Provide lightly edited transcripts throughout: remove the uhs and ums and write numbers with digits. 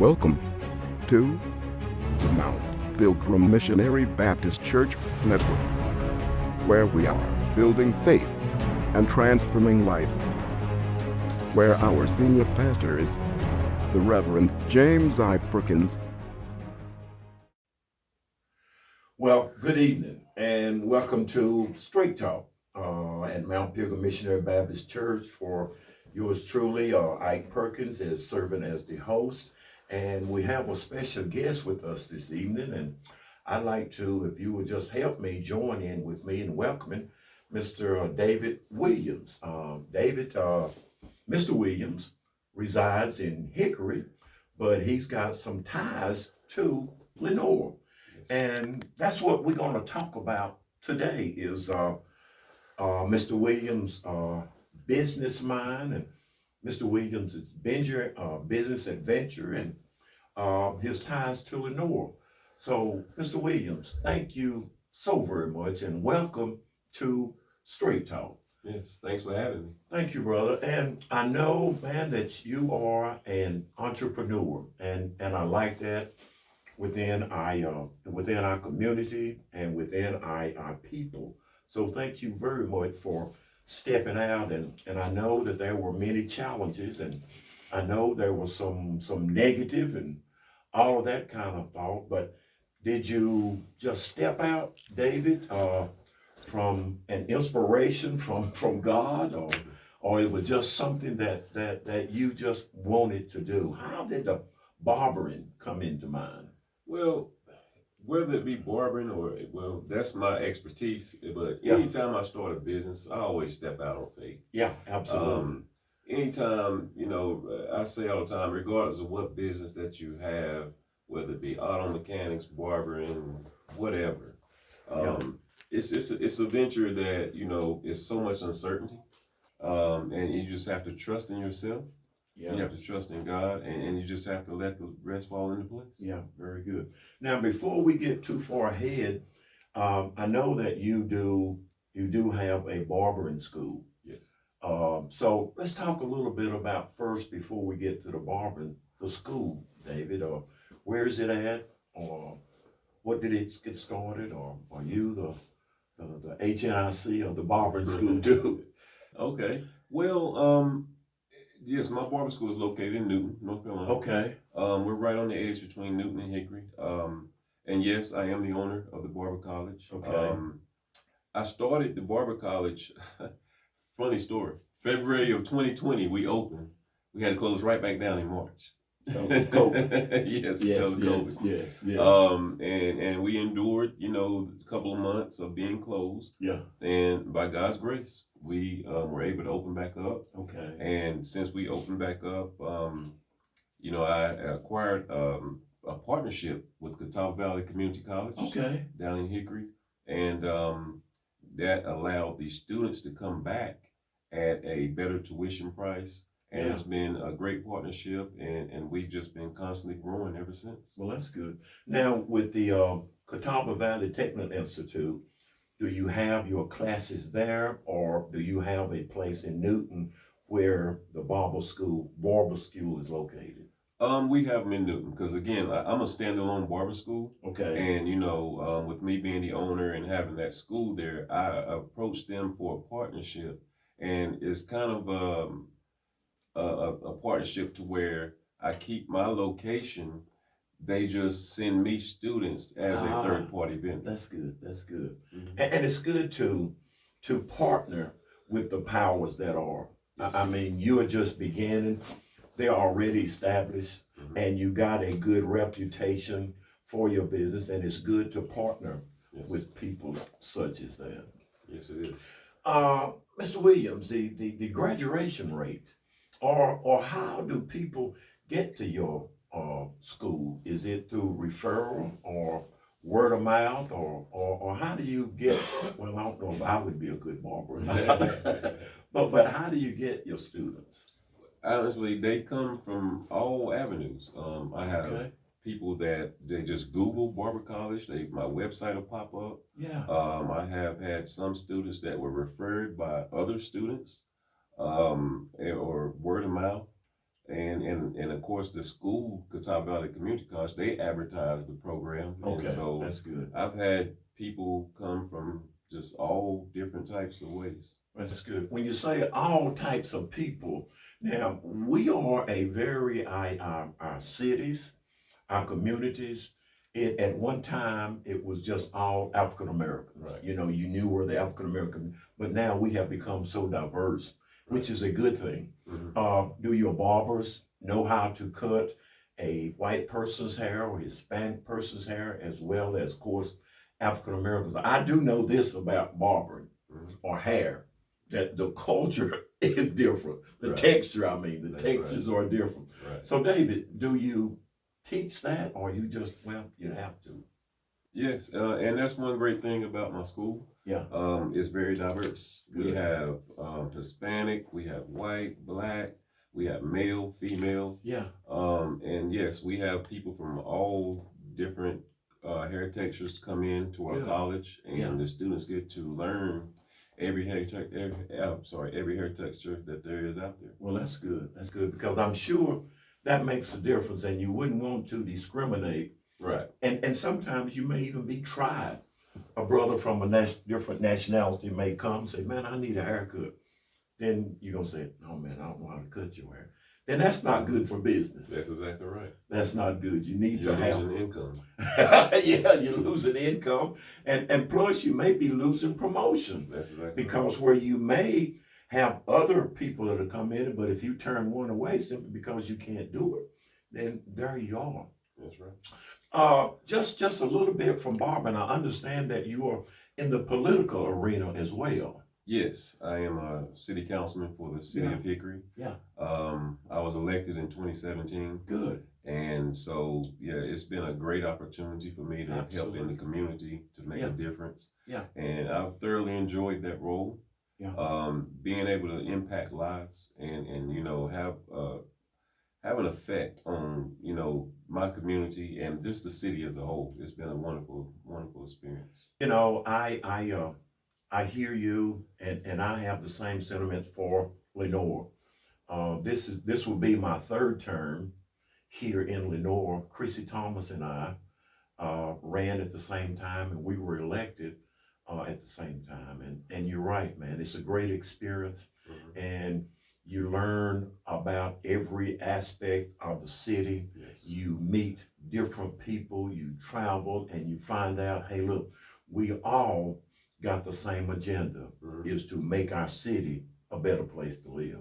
Welcome to the Mount Pilgrim Missionary Baptist Church Network, where we are building faith and transforming lives, where our senior pastor is the Reverend James I. Perkins. Well, good evening and welcome to Straight Talk at Mount Pilgrim Missionary Baptist Church. For yours truly, Ike Perkins is serving as the host, and we have a special guest with us this evening. And I'd like to, if you would just help me, join in with me in welcoming Mr. David Williams. Mr. Williams resides in Hickory, but he's got some ties to Lenoir. And that's what we're going to talk about today is Mr. Williams' business mind and Mr. Williams' business adventure and his ties to Lenoir. So, Mr. Williams, thank you so very much and welcome to Straight Talk. Yes, thanks for having me. Thank you, brother. And I know, man, that you are an entrepreneur, and I like that within our community and within our people. So thank you very much for stepping out, and I know that there were many challenges, and I know there was some negative and all of that kind of thought, but did you just step out, David, from an inspiration from God, or it was just something that you just wanted to do? How did the barbering come into mind? Well, whether it be barbering well, that's my expertise. But Yeah. anytime I start a business, I always step out on faith. Yeah, absolutely. Anytime, I say all the time, regardless of what business that you have, whether it be auto mechanics, barbering, whatever, it's a venture that, is so much uncertainty. And you just have to trust in yourself. Yeah. You have to trust in God, and you just have to let the rest fall into place. Yeah, very good. Now, before we get too far ahead, I know that you do have a barbering school. Yes. So let's talk a little bit about first before we get to the school, David. Where is it at, or what did it get started, or are you the HNIC of the barbering school too? Okay. Well, yes, my barber school is located in Newton, North Carolina. Okay. We're right on the edge between Newton and Hickory. And yes, I am the owner of the Barber College. Okay. I started the Barber College, funny story. February of 2020, we opened. We had to close right back down in March. COVID. Yes, because of COVID. Yes. And we endured, a couple of months of being closed. Yeah. And by God's grace, we were able to open back up. Okay. And since we opened back up, I acquired a partnership with Catawba Valley Community College. Okay. Down in Hickory. And that allowed the students to come back at a better tuition price. And It's been a great partnership, and we've just been constantly growing ever since. Well, that's good. Now, with the Catawba Valley Technical Institute, do you have your classes there, or do you have a place in Newton where the barber school is located? We have them in Newton because, again, I'm a standalone barber school. Okay. And, with me being the owner and having that school there, I approached them for a partnership. And it's kind of a partnership to where I keep my location. They just send me students as a third-party vendor. That's good. That's good. Mm-hmm. And it's good to partner with the powers that are. Yes. I mean, you are just beginning. They're already established, Mm-hmm. and you got a good reputation for your business, and it's good to partner with people such as that. Yes, it is. Mr. Williams, the graduation rate, or how do people get to your school? Is it through referral or word of mouth, or how do you get? Well, I don't know if I would be a good barber, but how do you get your students? Honestly, they come from all avenues. I have people that they just Google Barber College. My website will pop up. Yeah. I have had some students that were referred by other students, or word of mouth. And of course the school, Catawba Valley Community College, they advertise the program. Okay, And so that's good. I've had people come from just all different types of ways. That's good. When you say all types of people, now we are a very our cities, our communities. At one time it was just all African Americans. Right. You know, you knew where the African American, but now we have become so diverse, which is a good thing. Do your barbers know how to cut a white person's hair or Hispanic person's hair, as well as, of course, African Americans? I do know this about barbering or hair, that the culture is different. The Right. texture, I mean, the That's textures are different. Right. So, David, do you teach that, or you just, well, you have to? Yes, and that's one great thing about my school. Yeah. It's very diverse. We Good. have Hispanic, we have white, black, we have male, female, Yeah. and yes, we have people from all different hair textures come in to our Good. college, and Yeah. the students get to learn every hair texture that there is out there. Well, that's good. That's good, because I'm sure that makes a difference, and you wouldn't want to discriminate. Right. And sometimes you may even be tried. A brother from a different nationality may come and say, man, I need a haircut. Then you're going to say, no, man, I don't know how to cut your hair. Then that's not good for business. That's exactly right. That's not good. You need You're to have losing income. yeah, you're losing income. And plus you may be losing promotion. That's exactly Because right. where you may have other people that will come in, but if you turn one away simply because you can't do it, then there you are. That's right. Just a little bit from Bob, and I understand that you are in the political arena as well. Yes, I am a city councilman for the city Yeah. of Hickory. Yeah. I was elected in 2017. Good. And so, yeah, it's been a great opportunity for me to help Absolutely. in the community to make Yeah. a difference. Yeah. And I've thoroughly enjoyed that role. Yeah. Being able to impact lives and you know, have an effect on, you know, my community and just the city as a whole. It's been a wonderful, wonderful experience. You know, I hear you, and I have the same sentiments for Lenoir. This will be my third term here in Lenoir. Chrissy Thomas and I ran at the same time, and we were elected at the same time. And you're right, man. It's a great experience, and you learn about every aspect of the city. Yes. You meet different people. You travel, and you find out, hey, look, we all got the same agenda, is to make our city a better place to live.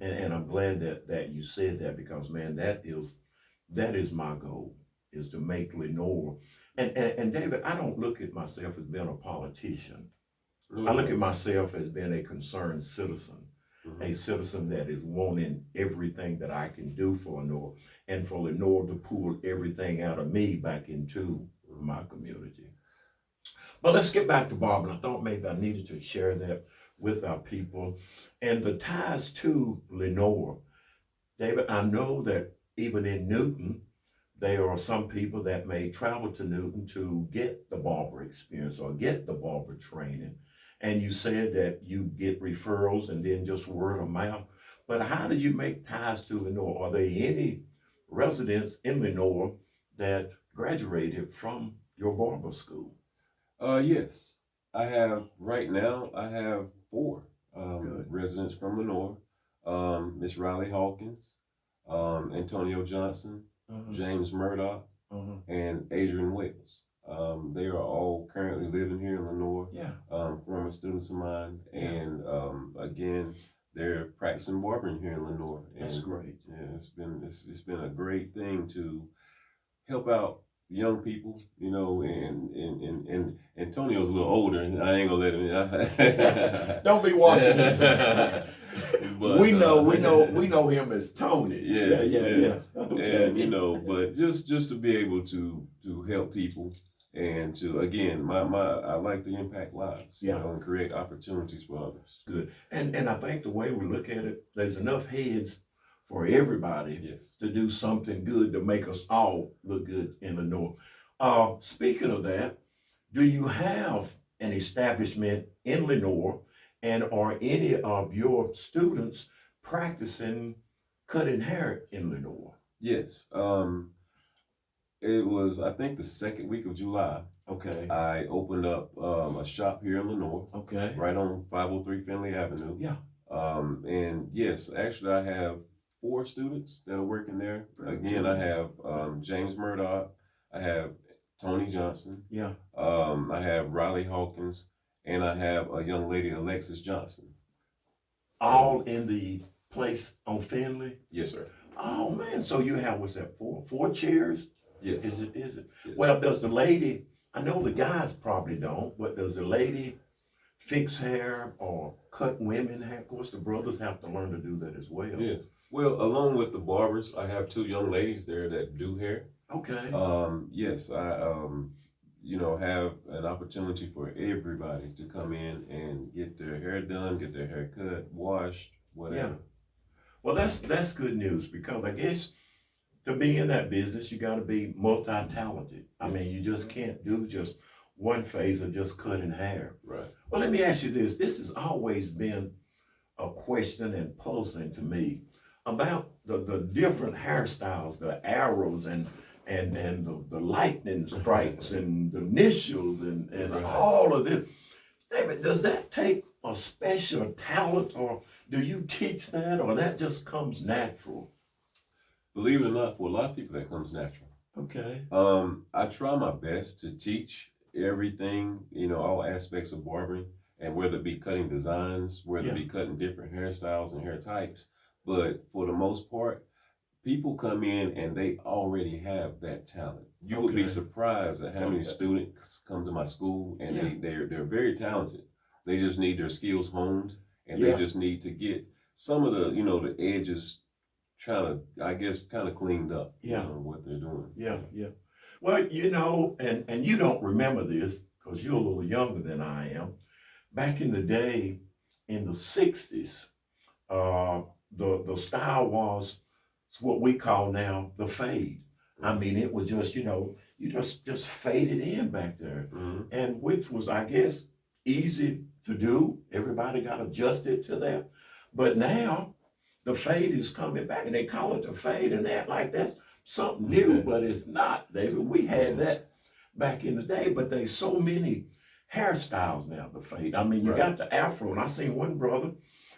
And I'm glad that you said that, because man, that is my goal, is to make Lenoir. And David, I don't look at myself as being a politician. I look at myself as being a concerned citizen, a citizen that is wanting everything that I can do for Lenoir, and for Lenoir to pull everything out of me back into my community. But let's get back to Bob, and I thought maybe I needed to share that with our people. And the ties to Lenoir. David, I know that even in Newton, there are some people that may travel to Newton to get the barber experience or get the barber training. And you said that you get referrals and then just word of mouth. But how do you make ties to Lenoir? Are there any residents in Lenoir that graduated from your barber school? Yes, I have right now. I have 4 Good. residents from Lenoir. Miss Riley Hawkins, Antonio Johnson, James Murdoch, and Adrian Wells. They are all currently living here in Lenoir. Yeah. Former students of mine, Yeah. and again, they're practicing barbering here in Lenoir. That's And great. yeah, it's been a great thing to help out young people, you know, and Antonio's a little older, and I ain't gonna let him. Don't be watching this. But, we know him as Tony. Yes, yes. Okay. And you know, but just to be able to help people, and to again, I like to impact lives, Yeah. you know, and create opportunities for others. Good. And I think the way we look at it, there's enough heads for everybody Yes. to do something good to make us all look good in the North. Speaking of that, do you have an establishment in Lenoir, and are any of your students practicing cutting hair in Lenoir. Yes. It was, I think, the second week of July. Okay. I opened up a shop here in Lenoir, Okay. right on 503 Finley Avenue. Yeah. And yes, actually, I have 4 students that are working there. Again, I have James Murdoch, I have Tony Johnson, Yeah. I have Riley Hawkins, and I have a young lady, Alexis Johnson. All in the place on Finley? Yes, sir. Oh man, so you have, what's that, four chairs? Yes. Is it? Yes. Well, Does the lady, I know the guys probably don't, but does the lady fix hair or cut women hair? Of course, the brothers have to learn to do that as well. yes. Well, along with the barbers, I have 2 young ladies there that do hair. Okay. Yes, I have an opportunity for everybody to come in and get their hair done, get their hair cut, washed, whatever. Yeah. Well, that's good news, because I guess to be in that business, you got to be multi-talented. I mean, you just can't do just one phase of just cutting hair. Right. Well, let me ask you this. This has always been a question and puzzling to me about the different hairstyles, the arrows and the lightning strikes and the initials and Right. all of this. David, does that take a special talent, or do you teach that, or that just comes natural? Believe it or not, for a lot of people, that comes natural. Okay. I try my best to teach everything, all aspects of barbering, and whether it be cutting designs, whether it be cutting different hairstyles and hair types. But for the most part, people come in and they already have that talent. You would be surprised at how many students come to my school and they're very talented. They just need their skills honed, and they just need to get some of the, the edges kind of cleaned up. What they're doing. Yeah. Well, and you don't remember this because you're a little younger than I am. Back in the day, in the 60s, the style was what we call now the fade. I mean, it was just, you just faded in back there. Mm-hmm. And which was, I guess, easy to do. Everybody got adjusted to that. But now the fade is coming back, and they call it the fade, and act like that's something new, but it's not, David. We had that back in the day, but there's so many hairstyles now, the fade. I mean, you got the afro, and I seen one brother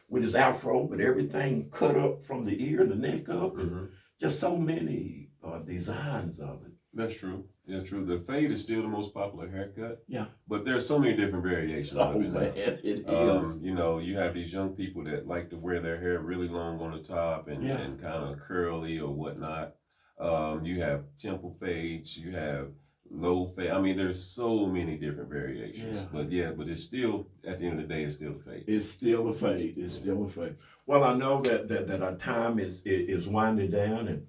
with his afro, but everything cut up from the ear and the neck up, and just so many designs of it. That's true. That's true. The fade is still the most popular haircut. Yeah. But there's so many different variations of it. Man, it is. You have these young people that like to wear their hair really long on the top and kind of curly or whatnot. You have temple fades, you have low fade. I mean, there's so many different variations. But it's still, at the end of the day, it's still the fade. It's still a fade. It's still a fade. Well, I know that our time is winding down,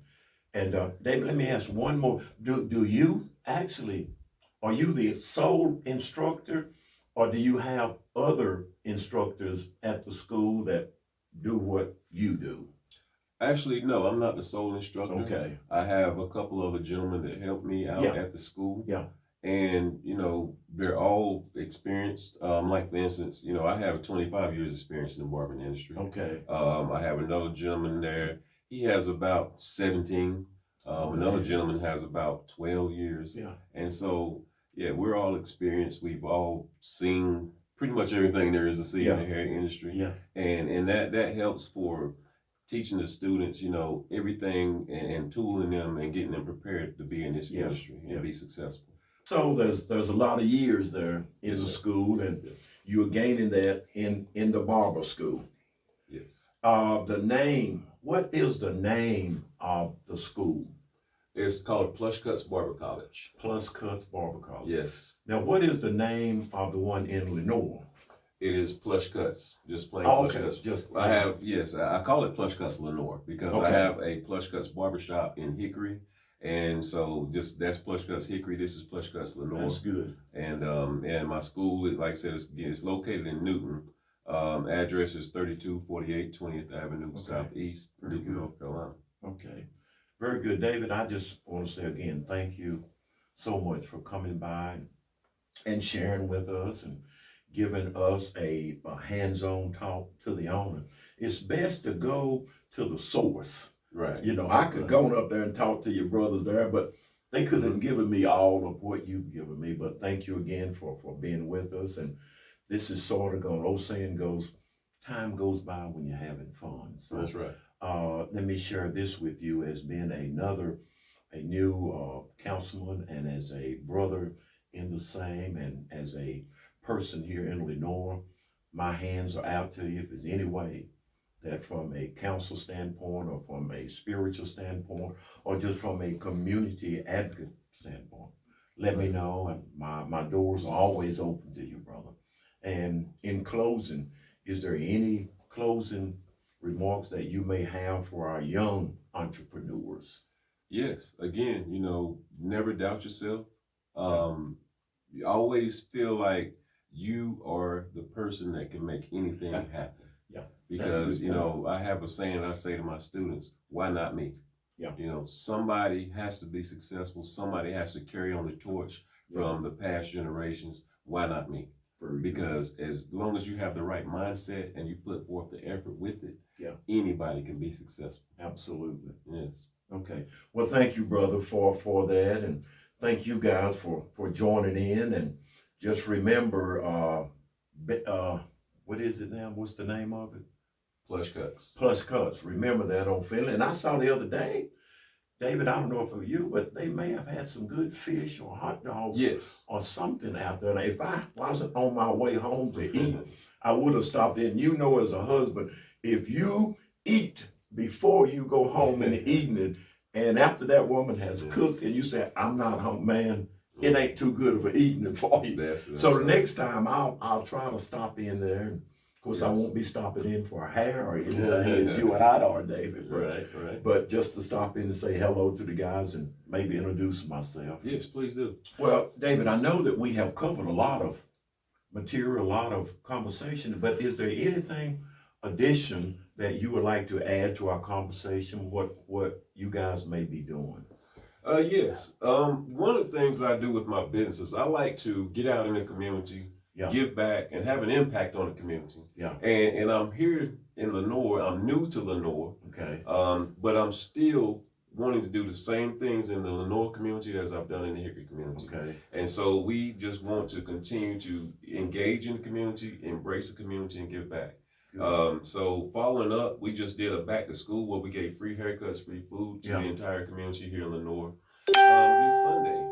and David, let me ask one more. Do you actually, are you the sole instructor, or do you have other instructors at the school that do what you do? Actually, no, I'm not the sole instructor. Okay. I have a couple other gentlemen that help me out at the school. Yeah. And, they're all experienced. Like, for instance, I have 25 years experience in the barbering industry. Okay. I have another gentleman there. He has about 17. Another gentleman has about 12 years. Yeah. And so, we're all experienced. We've all seen pretty much everything there is to see in the hair industry. Yeah. And that helps for teaching the students, everything and tooling them and getting them prepared to be in this industry and be successful. So there's a lot of years there in the school, and you're gaining that in the barber school. Yes. What is the name of the school? It's called Plush Kutz Barber College. Plush Kutz Barber College. Yes. Now, what is the name of the one in Lenoir? It is Plush Kutz, just plain Plush Kutz. I call it Plush Kzuts Lenoir because I have a Plush Kutz Barber Shop in Hickory. And so that's Plush Kzuts Hickory. This is Plush Kutz Lenoir. That's good. And my school, like I said, it's located in Newton. Address is 3248 20th Avenue Southeast, Newton, North Carolina. Okay. Very good. David, I just want to say again, thank you so much for coming by and sharing with us and giving us a hands-on talk to the owner. It's best to go to the source Right. You know, I could go up there and talk to your brothers there, but they couldn't have given me all of what you've given me. But thank you again for being with us. And this is sort of going, old saying goes, time goes by when you're having fun. So That's right. let me share this with you as being a new councilman and as a brother in the same and as a person here in Lenoir. My hands are out to you if there's any way that from a council standpoint or from a spiritual standpoint or just from a community advocate standpoint, let me know. And my doors are always open to you, brother. And in closing, is there any closing remarks that you may have for our young entrepreneurs? Yes. Again, never doubt yourself. You always feel like you are the person that can make anything happen. Yeah. Because, I have a saying I say to my students, why not me? Yeah. Somebody has to be successful. Somebody has to carry on the torch from the past generations. Why not me? Because as long as you have the right mindset and you put forth the effort with it, anybody can be successful. Absolutely. Yes. Okay. Well, thank you, brother, for that. And thank you guys for joining in. And just remember, what is it now? What's the name of it? Plush Kutz. Plush Kutz. Remember that on Finland. And I saw the other day, David, I don't know if it was you, but they may have had some good fish or hot dogs or something out there. Now, if I wasn't on my way home to eat, I would have stopped in. You know, as a husband, if you eat before you go home in the evening, and after that woman has cooked and you say, I'm not home, man, it ain't too good of an evening for you. So the next time I'll try to stop in there. And of course, I won't be stopping in for hair or anything as you and I are, David. But, but just to stop in and say hello to the guys and maybe introduce myself. Yes, please do. Well, David, I know that we have covered a lot of material, a lot of conversation, but is there anything addition that you would like to add to our conversation, what you guys may be doing? Yes. One of the things I do with my businesses, I like to get out in the community, give back, and have an impact on the community. Yeah. And I'm here in Lenoir. I'm new to Lenoir. Okay. But I'm still wanting to do the same things in the Lenoir community as I've done in the Hickory community. Okay. And so we just want to continue to engage in the community, embrace the community, and give back. So following up, we just did a back to school where we gave free haircuts, free food to the entire community here in Lenoir. This Sunday,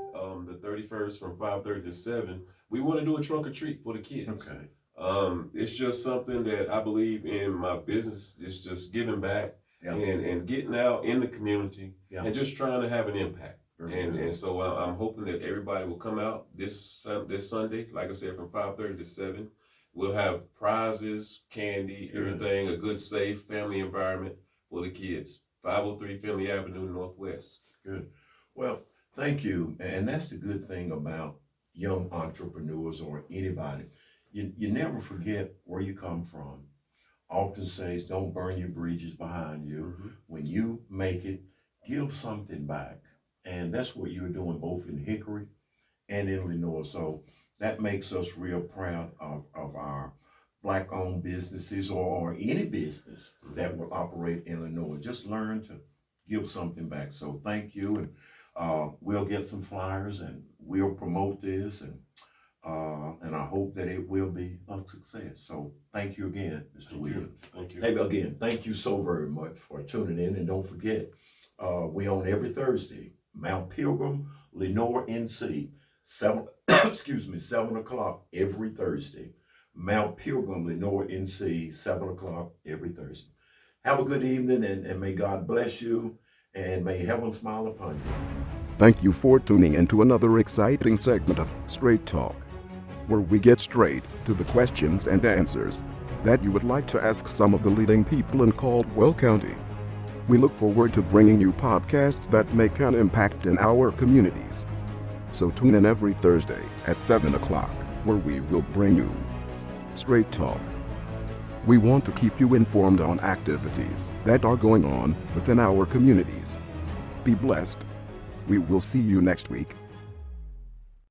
the 31st from 5:30 to 7, we want to do a trunk or treat for the kids. Okay. It's just something that I believe in my business. It's just giving back and getting out in the community and just trying to have an impact. And so I'm hoping that everybody will come out this Sunday, like I said, from 5:30 to 7. We'll have prizes, candy, everything, a good, safe family environment for the kids. 503 Finley Avenue, Northwest. Good. Well, thank you. And that's the good thing about young entrepreneurs or anybody. You never forget where you come from. Often says, don't burn your bridges behind you. When you make it, give something back. And that's what you're doing both in Hickory and in Lenoir. So that makes us real proud of our Black-owned businesses or any business that will operate in Lenoir. Just learn to give something back. So thank you, and we'll get some flyers and we'll promote this, and I hope that it will be a success. So thank you again, Mr. Williams. Thank you. Hey, again, thank you so very much for tuning in, and don't forget, we on every Thursday, Mount Pilgrim, Lenoir, NC. 7 o'clock every Thursday. Mount Pilgrim, Lenoir, NC, 7 o'clock every Thursday. Have a good evening, and may God bless you, and may heaven smile upon you. Thank you for tuning in to another exciting segment of Straight Talk, where we get straight to the questions and answers that you would like to ask some of the leading people in Caldwell County. We look forward to bringing you podcasts that make an impact in our communities. So tune in every Thursday at 7 o'clock, where we will bring you Straight Talk. We want to keep you informed on activities that are going on within our communities. Be blessed. We will see you next week.